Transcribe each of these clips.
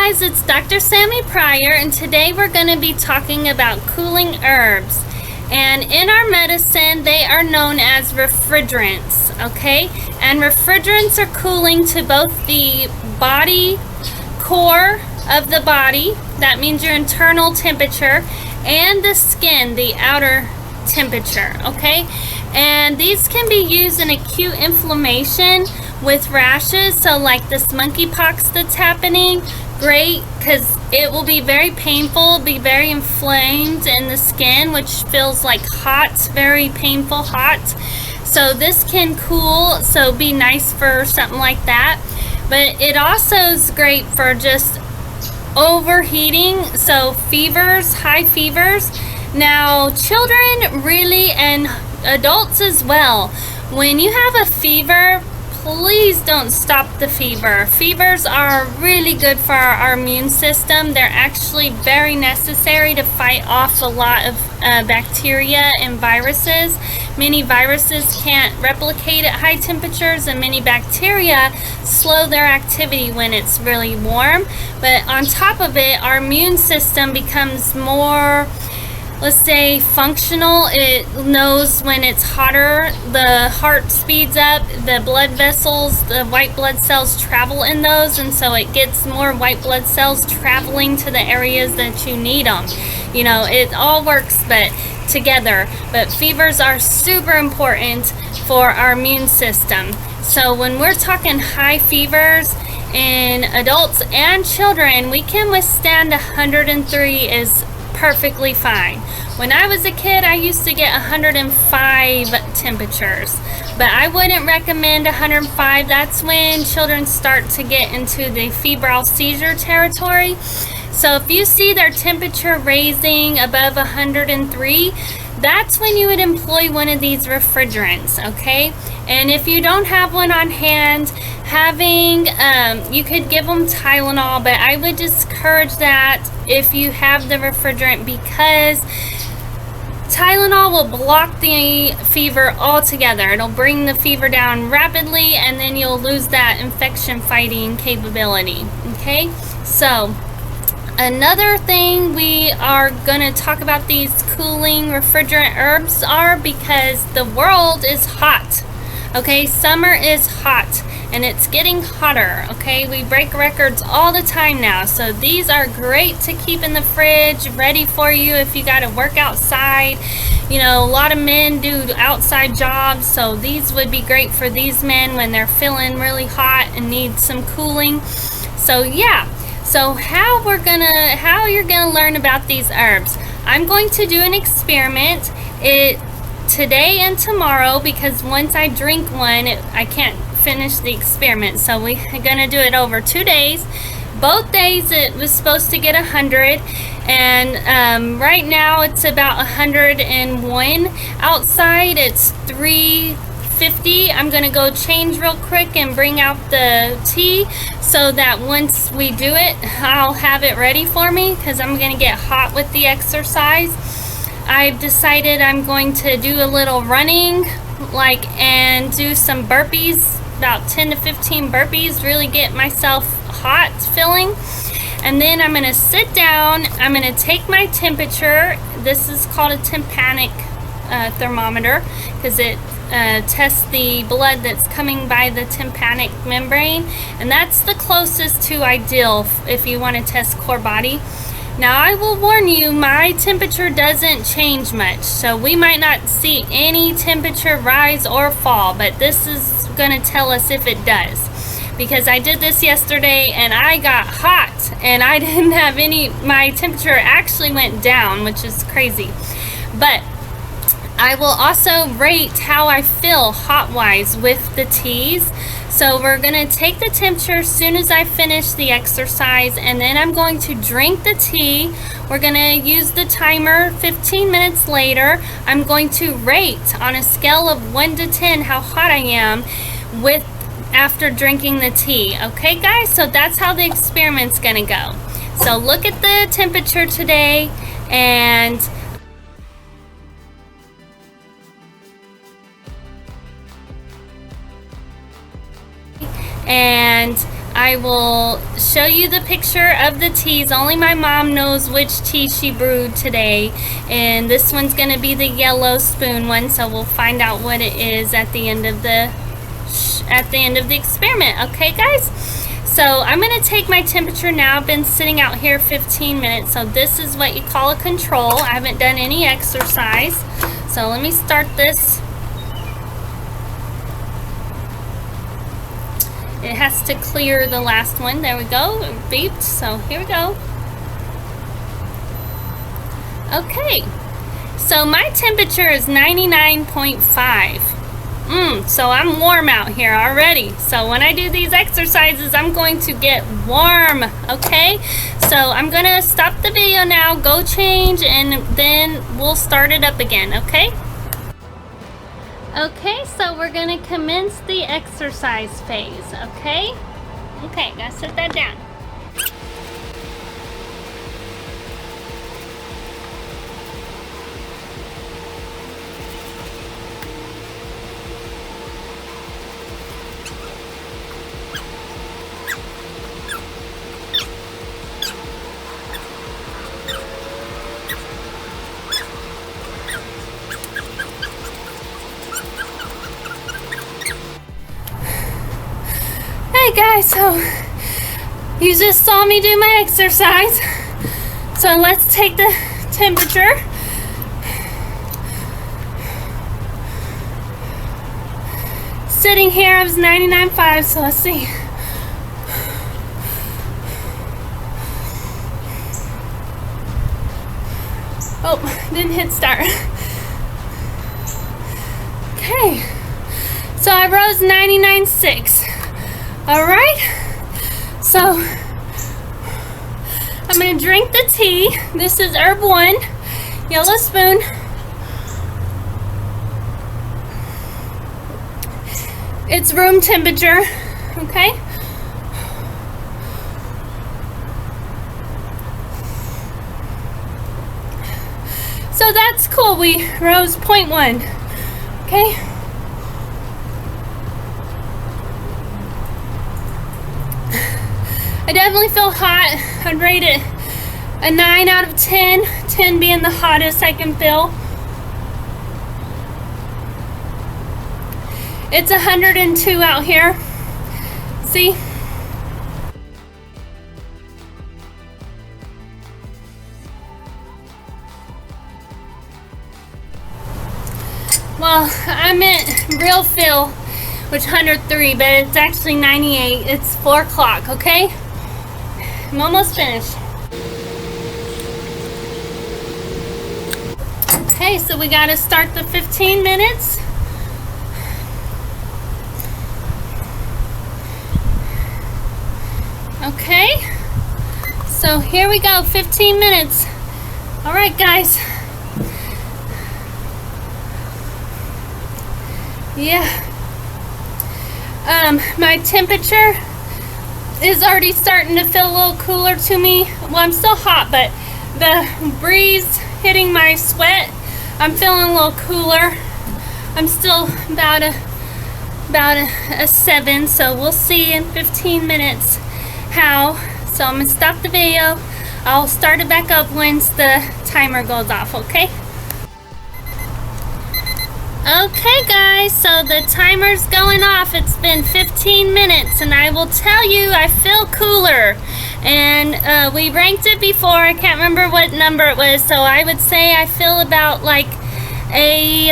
guys, it's Dr. Sammy Pryor, and today we're going to be talking about cooling herbs. And in our medicine, they are known as refrigerants, okay? And refrigerants are cooling to both the body core of the body, that means your internal temperature, and the skin, the outer temperature, okay? And these can be used in acute inflammation with rashes, so like this monkeypox that's happening, great, because it will be very painful, be very inflamed in the skin, which feels like hot, very painful hot. So this can cool, so be nice for something like that. But it also is great for just overheating, so fevers, high fevers. Now children really, and adults as well, when you have a fever, please don't stop the fever. Fevers are really good for our immune system. They're actually very necessary to fight off a lot of bacteria and viruses. Many viruses can't replicate at high temperatures, and many bacteria slow their activity when it's really warm. But on top of it, our immune system becomes more, let's say, functional. It knows when it's hotter, the heart speeds up, the blood vessels, the white blood cells travel in those, and so it gets more white blood cells traveling to the areas that you need them. You know, it all works together, but fevers are super important for our immune system. So when we're talking high fevers in adults and children, we can withstand 103 is perfectly fine. When I was a kid, I used to get 105 temperatures, but I wouldn't recommend 105. That's when children start to get into the febrile seizure territory. So if you see their temperature raising above 103, that's when you would employ one of these refrigerants, okay? And if you don't have one on hand, you could give them Tylenol, but I would discourage that if you have the refrigerant, because Tylenol will block the fever altogether. It'll bring the fever down rapidly, and then you'll lose that infection fighting capability, okay? So another thing we are going to talk about these cooling refrigerant herbs are because the world is hot, okay? Summer is hot and it's getting hotter, okay? We break records all the time now, so these are great to keep in the fridge ready for you if you got to work outside. You know, a lot of men do outside jobs, so these would be great for these men when they're feeling really hot and need some cooling. So yeah, so how you're gonna learn about these herbs. I'm going to do an experiment today and tomorrow, because once I drink one, I can't finish the experiment. So we're gonna do it over 2 days. Both days it was supposed to get 100, and right now it's about 101. Outside it's 350. I'm gonna go change real quick and bring out the tea, so that once we do it, I'll have it ready for me, because I'm gonna get hot with the exercise. I've decided I'm going to do a little running, and do some burpees, about 10 to 15 burpees, really get myself hot feeling. And then I'm gonna sit down, I'm gonna take my temperature. This is called a tympanic thermometer, because it tests the blood that's coming by the tympanic membrane, and that's the closest to ideal if you want to test core body. Now I will warn you, my temperature doesn't change much, so we might not see any temperature rise or fall, but this is going to tell us if it does, because I did this yesterday and I got hot and I didn't have my temperature actually went down, which is crazy. But I will also rate how I feel hot-wise with the teas. So we're gonna take the temperature as soon as I finish the exercise, and then I'm going to drink the tea. We're gonna use the timer 15 minutes later. I'm going to rate on a scale of 1 to 10 how hot I am after drinking the tea. Okay guys, so that's how the experiment's gonna go. So look at the temperature today, and I will show you the picture of the teas. Only my mom knows which tea she brewed today, and this one's going to be the yellow spoon one, so we'll find out what it is at the end of the experiment. Okay, guys? So I'm going to take my temperature now. I've been sitting out here 15 minutes, so this is what you call a control. I haven't done any exercise, so let me start this. It has to clear the last one. There we go. It beeped. So here we go. Okay. So my temperature is 99.5. So I'm warm out here already. So when I do these exercises, I'm going to get warm. Okay. So I'm going to stop the video now, go change, and then we'll start it up again. Okay. Okay, so we're going to commence the exercise phase, okay? Okay, gotta set that down. Hey guys, so you just saw me do my exercise, so let's take the temperature. Sitting here, I was 99.5, so let's see. Oh, didn't hit start. Okay, so I rose 99.6. All right, so I'm gonna drink the tea. This is herb 1, yellow spoon. It's room temperature, okay? So that's cool, we rose 0.1, okay? I definitely feel hot. I'd rate it a 9 out of 10, 10 being the hottest I can feel. It's 102 out here. See? Well, I meant real feel, which 103, but it's actually 98. It's 4 o'clock, okay? I'm almost finished. Okay, so we gotta start the 15 minutes. Okay, so here we go, 15 minutes. All right, guys. Yeah. My temperature is already starting to feel a little cooler to me. Well, I'm still hot, but the breeze hitting my sweat, I'm feeling a little cooler. I'm still about a 7, so we'll see in 15 minutes how. So I'm gonna stop the video. I'll start it back up once the timer goes off, okay? Okay guys, so the timer's going off. It's been 15 minutes and I will tell you I feel cooler. And we ranked it before, I can't remember what number it was, so I would say I feel about like a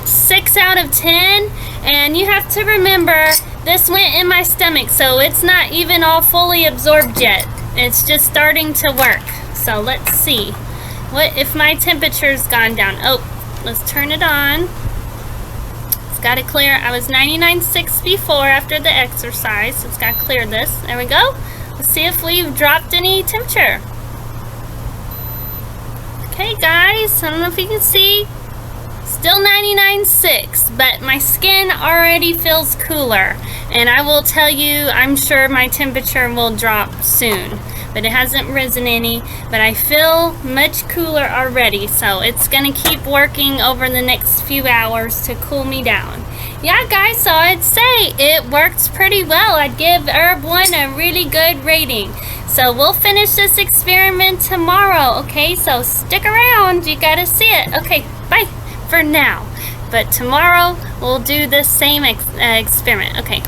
6 out of 10. And you have to remember, this went in my stomach, so it's not even all fully absorbed yet. It's just starting to work. So let's see. What if my temperature's gone down? Oh, let's turn it on. It's got to clear. I was 99.6 before after the exercise, so it's got to clear this. There we go. Let's see if we've dropped any temperature. Okay, guys, I don't know if you can see. Still 99.6, but my skin already feels cooler. And I will tell you, I'm sure my temperature will drop soon. But it hasn't risen any, but I feel much cooler already. So it's gonna keep working over the next few hours to cool me down. Yeah, guys, so I'd say it works pretty well. I'd give herb 1 a really good rating. So we'll finish this experiment tomorrow, okay? So stick around, you gotta see it. Okay, bye for now. But tomorrow we'll do the same experiment, okay?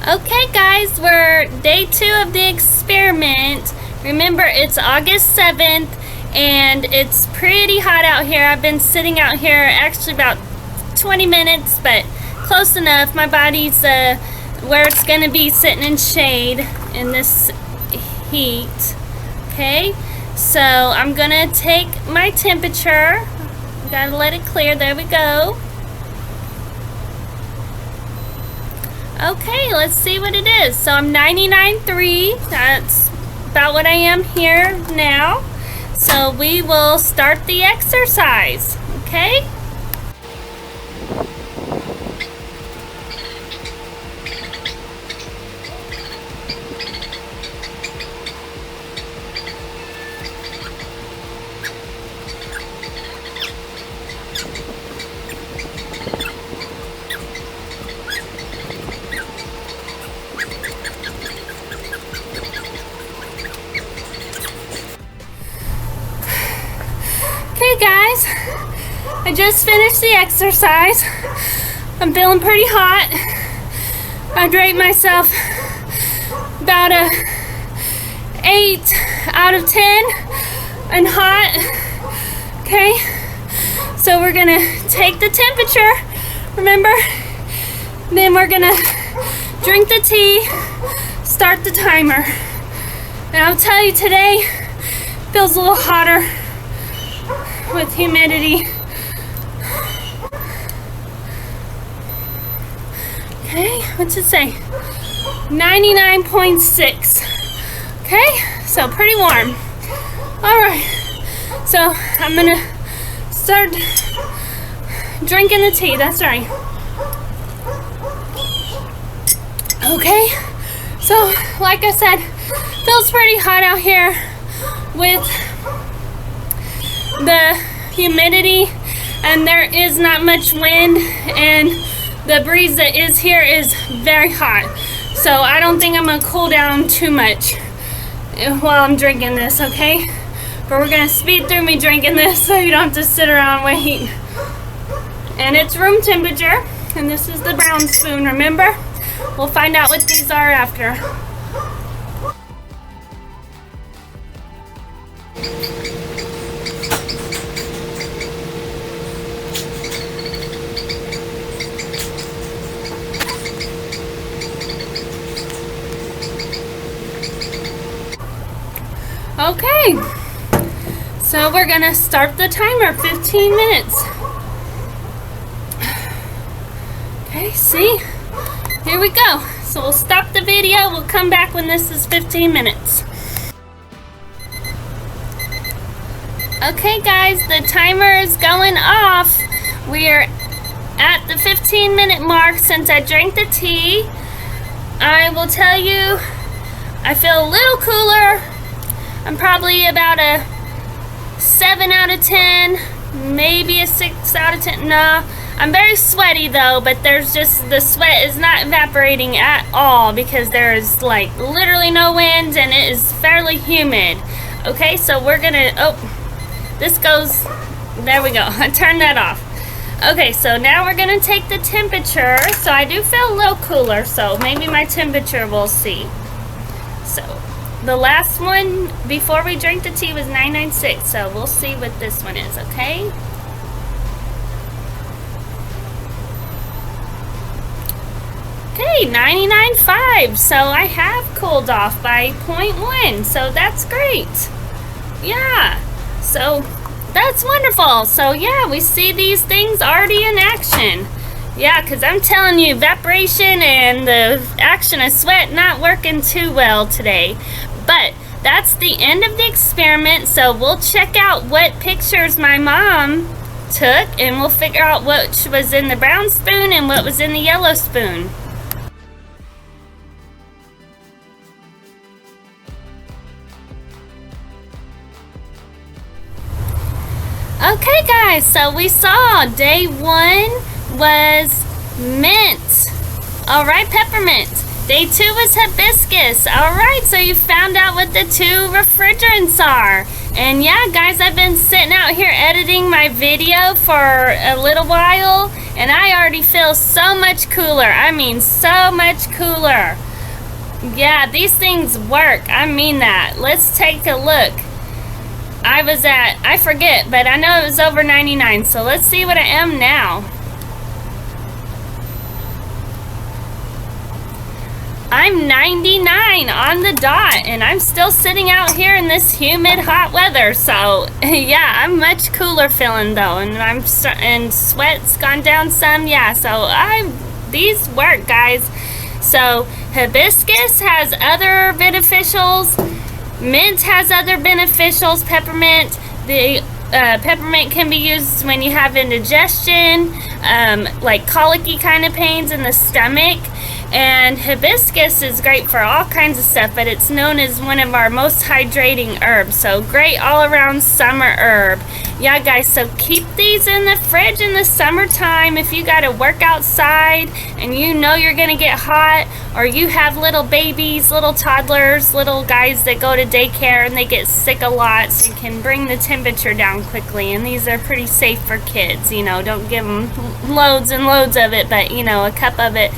Okay, guys, we're day 2 of the experiment. Remember, it's August 7th, and it's pretty hot out here. I've been sitting out here actually about 20 minutes, but close enough. My body's where it's gonna be sitting in shade in this heat. Okay, so I'm gonna take my temperature. Gotta let it clear. There we go. Okay, let's see what it is. So I'm 99.3. That's about what I am here now. So we will start the exercise. Okay. Okay, guys, I just finished the exercise. I'm feeling pretty hot. I'd rate myself about a 8 out of 10 and hot. Okay, so we're gonna take the temperature, remember? Then we're gonna drink the tea, start the timer. And I'll tell you, today feels a little hotter with humidity. Okay, what's it say? 99.6. Okay, so pretty warm. All right, so I'm gonna start drinking the tea. That's right. Okay, so like I said, feels pretty hot out here with the humidity, and there is not much wind, and the breeze that is here is very hot. So I don't think I'm gonna cool down too much while I'm drinking this, okay? But we're gonna speed through me drinking this so you don't have to sit around and wait. And it's room temperature, and this is the brown spoon, remember? We'll find out what these are after. Okay, so we're gonna start the timer, 15 minutes. Okay, see? Here we go. So we'll stop the video, we'll come back when this is 15 minutes. Okay guys, the timer is going off. We're at the 15-minute mark since I drank the tea. I will tell you, I feel a little cooler. I'm probably about a 7 out of 10, maybe a 6 out of 10. No, I'm very sweaty though, but there's just, the sweat is not evaporating at all because there is like literally no wind and it is fairly humid. Okay, so we're gonna, oh, this goes, there we go, I turned that off. Okay, so now we're gonna take the temperature. So I do feel a little cooler, so maybe my temperature, we'll see. So the last one before we drank the tea was 996, so we'll see what this one is, okay? Okay, 99.5, so I have cooled off by 0.1, so that's great. Yeah, so that's wonderful. So yeah, we see these things already in action. Yeah, because I'm telling you, evaporation and the action of sweat not working too well today. But that's the end of the experiment, so we'll check out what pictures my mom took, and we'll figure out what was in the brown spoon and what was in the yellow spoon. Okay guys, so we saw day 1 was mint. All right, peppermint. Day 2 was hibiscus. All right, so you found out what the 2 refrigerants are. And yeah, guys, I've been sitting out here editing my video for a little while, and I already feel so much cooler. I mean, so much cooler. Yeah, these things work. I mean that. Let's take a look. I forget, but I know it was over 99, so let's see what I am now. I'm 99 on the dot, and I'm still sitting out here in this humid, hot weather. So yeah, I'm much cooler feeling though, and sweat's gone down some. Yeah, so these work, guys. So hibiscus has other beneficials. Mint has other beneficials. Peppermint, peppermint can be used when you have indigestion, like colicky kind of pains in the stomach. And hibiscus is great for all kinds of stuff, but it's known as one of our most hydrating herbs. So great all around summer herb. Yeah, guys, so keep these in the fridge in the summertime if you got to work outside and you know you're going to get hot, or you have little babies, little toddlers, little guys that go to daycare and they get sick a lot, so you can bring the temperature down quickly. And these are pretty safe for kids. You know, don't give them loads and loads of it, but, you know, a cup of it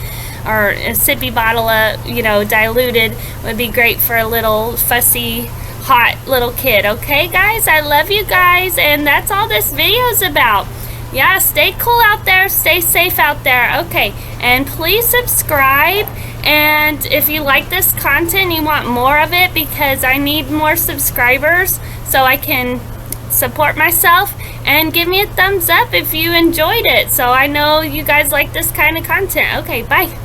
or a sippy bottle of, you know, diluted would be great for a little fussy, hot little kid. Okay, guys, I love you guys, and that's all this video is about. Yeah, stay cool out there, stay safe out there. Okay, and please subscribe, and if you like this content, you want more of it, because I need more subscribers so I can support myself, and give me a thumbs up if you enjoyed it, so I know you guys like this kind of content. Okay, bye.